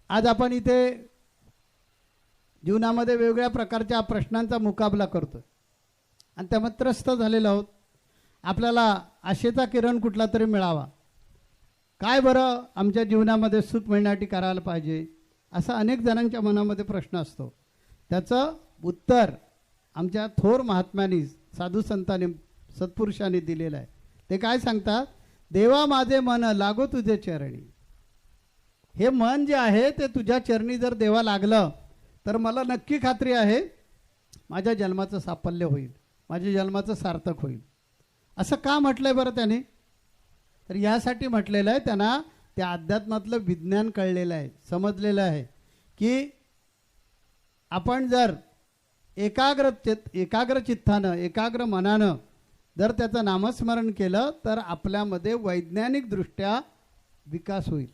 आज आपण इथे जीवनामध्ये वेगवेगळ्या प्रकारच्या प्रश्नांचा मुकाबला करतो आणि त्यामध्ये त्रस्त झालेलो आहोत. आपल्याला आशेचा किरण कुठला तरी मिळावा, काय बरं आमच्या जीवनामध्ये सुख मिळण्यासाठी करायला पाहिजे, असा अनेक जणांच्या मनामध्ये प्रश्न असतो. त्याचं उत्तर आमच्या थोर महात्म्यांनी, साधू संतांनी, सत्पुरुषांनी दिलेलं आहे. ते काय सांगतात? देवा माझे मन लागो तुझे चरणी. हे मन जे आहे ते तुझ्या चरणी जर देवा लागलं तर मला नक्की खात्री आहे माझ्या जन्माचं साफल्य होईल, माझ्या जन्माचं सार्थक होईल. असं का म्हटलंय बरं त्याने? तर यासाठी म्हटलेलं आहे, त्यांना त्या अध्यात्मातलं विज्ञान कळलेलं आहे, समजलेलं आहे की आपण जर एकाग्र चित्तानं, एकाग्र मनानं जर त्याचं नामस्मरण केलं तर आपल्यामध्ये वैज्ञानिकदृष्ट्या विकास होईल.